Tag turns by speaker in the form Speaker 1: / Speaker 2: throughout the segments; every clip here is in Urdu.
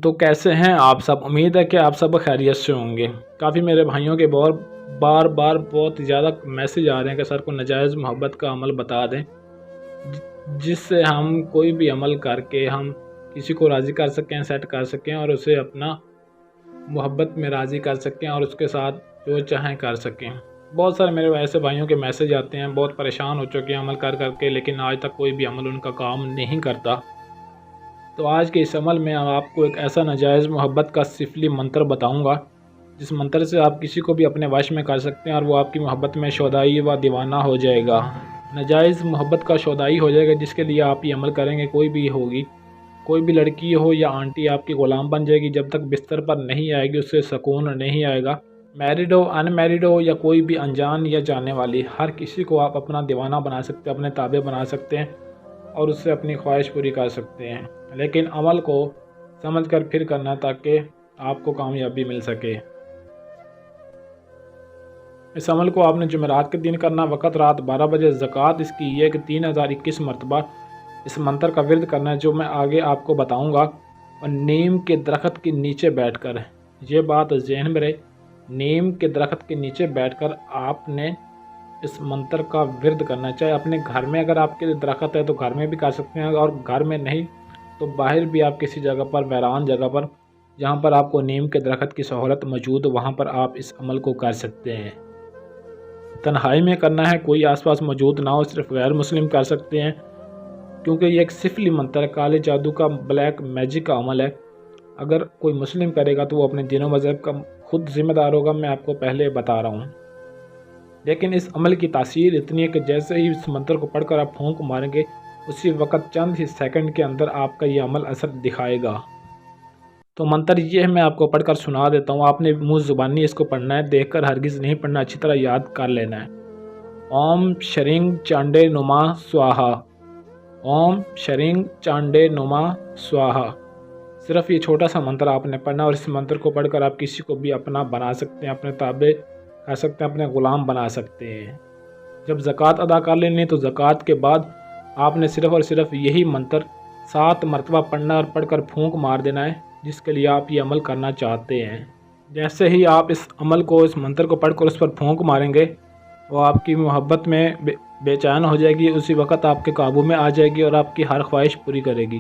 Speaker 1: تو کیسے ہیں آپ سب؟ امید ہے کہ آپ سب خیریت سے ہوں گے۔ کافی میرے بھائیوں کے بار بار بہت زیادہ میسیج آ رہے ہیں کہ سر کو ناجائز محبت کا عمل بتا دیں جس سے ہم کوئی بھی عمل کر کے ہم کسی کو راضی کر سکیں، سیٹ کر سکیں اور اسے اپنا محبت میں راضی کر سکیں اور اس کے ساتھ جو چاہیں کر سکیں۔ بہت سارے میرے ایسے بھائیوں کے میسیج آتے ہیں، بہت پریشان ہو چکے ہیں عمل کر کے، لیکن آج تک کوئی بھی عمل ان کا کام نہیں کرتا۔ تو آج کے اس عمل میں آپ کو ایک ایسا ناجائز محبت کا سفلی منتر بتاؤں گا جس منتر سے آپ کسی کو بھی اپنے وش میں کر سکتے ہیں اور وہ آپ کی محبت میں شودائی و دیوانہ ہو جائے گا۔ ناجائز محبت کا شودائی ہو جائے گا، جس کے لیے آپ یہ عمل کریں گے، کوئی بھی ہوگی، کوئی بھی لڑکی ہو یا آنٹی آپ کی غلام بن جائے گی جب تک بستر پر نہیں آئے گی، اس سے سکون نہیں آئے گا۔ میرڈ ہو، ان میرڈ ہو یا کوئی بھی انجان یا جانے والی، ہر کسی کو آپ اپنا دیوانہ بنا سکتے ہیں، اپنے تابع بنا سکتے ہیں اور اس سے اپنی خواہش پوری کر سکتے ہیں، لیکن عمل کو سمجھ کر پھر کرنا تاکہ آپ کو کامیابی مل سکے۔ اس عمل کو آپ نے جمعرات کے دن کرنا، وقت رات 12 بجے، زکوٰۃ اس کی یہ کہ 3021 مرتبہ اس منتر کا ورد کرنا ہے جو میں آگے آپ کو بتاؤں گا، اور نیم کے درخت کے نیچے بیٹھ کر، یہ بات ذہن میں رہے، نیم کے درخت کے نیچے بیٹھ کر آپ نے اس منتر کا ورد کرنا ہے۔ چاہے اپنے گھر میں اگر آپ کے درخت ہے تو گھر میں بھی کر سکتے ہیں، اور گھر میں نہیں تو باہر بھی آپ کسی جگہ پر، ویران جگہ پر جہاں پر آپ کو نیم کے درخت کی سہولت موجود ہو، وہاں پر آپ اس عمل کو کر سکتے ہیں۔ تنہائی میں کرنا ہے، کوئی آس پاس موجود نہ ہو، صرف غیر مسلم کر سکتے ہیں، کیونکہ یہ ایک سفلی منتر ہے، کالے جادو کا، بلیک میجک کا عمل ہے۔ اگر کوئی مسلم کرے گا تو وہ اپنے دین و مذہب کا خود ذمہ دار ہوگا، میں آپ کو پہلے بتا رہا ہوں۔ لیکن اس عمل کی تاثیر اتنی ہے کہ جیسے ہی اس منتر کو پڑھ کر آپ پھونک ماریں گے، اسی وقت چند ہی سیکنڈ کے اندر آپ کا یہ عمل اثر دکھائے گا۔ تو منتر یہ ہے، میں آپ کو پڑھ کر سنا دیتا ہوں، آپ نے منہ زبانی اس کو پڑھنا ہے، دیکھ کر ہرگز نہیں پڑھنا، اچھی طرح یاد کر لینا ہے۔ اوم شرنگ چانڈے نما سواہا، اوم شرنگ چانڈے نما سواہا۔ صرف یہ چھوٹا سا منتر آپ نے پڑھنا، اور اس منتر کو پڑھ کر آپ کسی کو بھی اپنا بنا سکتے ہیں، اپنے تابع کر سکتے ہیں، اپنے غلام بنا سکتے ہیں۔ جب زکوٰۃ ادا کر لینی تو زکوٰۃ کے بعد آپ نے صرف اور صرف یہی منتر 7 مرتبہ پڑھنا اور پڑھ کر پھونک مار دینا ہے، جس کے لیے آپ یہ عمل کرنا چاہتے ہیں۔ جیسے ہی آپ اس عمل کو، اس منتر کو پڑھ کر اس پر پھونک ماریں گے، وہ آپ کی محبت میں بے چین ہو جائے گی، اسی وقت آپ کے قابو میں آ جائے گی اور آپ کی ہر خواہش پوری کرے گی۔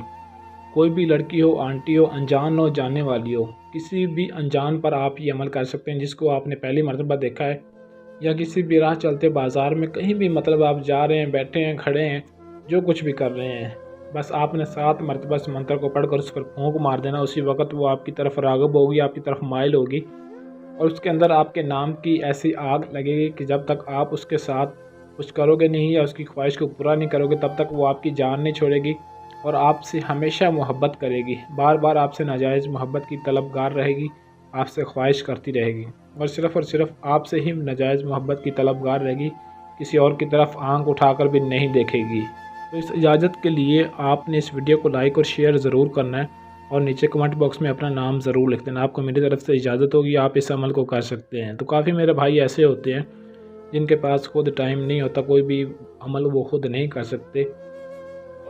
Speaker 1: کوئی بھی لڑکی ہو، آنٹی ہو، انجان ہو، جانے والی ہو، کسی بھی انجان پر آپ یہ عمل کر سکتے ہیں جس کو آپ نے پہلی مرتبہ دیکھا ہے، یا کسی بھی راہ چلتے بازار میں کہیں بھی، مطلب آپ جا رہے ہیں، بیٹھے ہیں، کھڑے ہیں، جو کچھ بھی کر رہے ہیں، بس آپ نے 7 مرتبہ اس منتر کو پڑھ کر اس پر پھونک مار دینا، اسی وقت وہ آپ کی طرف راغب ہوگی، آپ کی طرف مائل ہوگی، اور اس کے اندر آپ کے نام کی ایسی آگ لگے گی کہ جب تک آپ اس کے ساتھ کچھ کرو گے نہیں یا اس کی خواہش کو پورا نہیں کرو گے، تب تک وہ آپ کی جان نہیں چھوڑے گی اور آپ سے ہمیشہ محبت کرے گی، بار بار آپ سے ناجائز محبت کی طلبگار رہے گی، آپ سے خواہش کرتی رہے گی، اور صرف آپ سے ہی ناجائز محبت کی طلبگار رہے گی، کسی اور کی طرف آنکھ اٹھا کر بھی نہیں دیکھے گی۔ تو اس اجازت کے لیے آپ نے اس ویڈیو کو لائک اور شیئر ضرور کرنا ہے، اور نیچے کمنٹ باکس میں اپنا نام ضرور لکھ دینا۔ آپ کو میری طرف سے اجازت ہوگی، آپ اس عمل کو کر سکتے ہیں۔ تو کافی میرے بھائی ایسے ہوتے ہیں جن کے پاس خود ٹائم نہیں ہوتا، کوئی بھی عمل وہ خود نہیں کر سکتے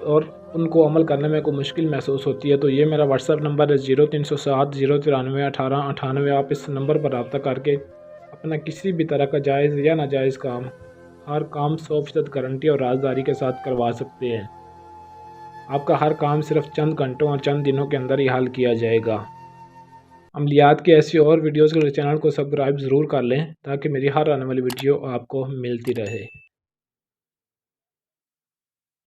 Speaker 1: اور ان کو عمل کرنے میں کوئی مشکل محسوس ہوتی ہے، تو یہ میرا واٹس ایپ نمبر ہے 0307 093 1898۔ آپ اس نمبر پر رابطہ کر کے اپنا کسی بھی طرح کا جائز یا ناجائز کام، ہر کام 100% گارنٹی اور رازداری کے ساتھ کروا سکتے ہیں۔ آپ کا ہر کام صرف چند گھنٹوں اور چند دنوں کے اندر ہی حل کیا جائے گا۔ عملیات کی ایسی اور ویڈیوز کے لیے چینل کو سبسکرائب ضرور کر لیں تاکہ میری ہر آنے والی ویڈیو آپ کو ملتی رہے۔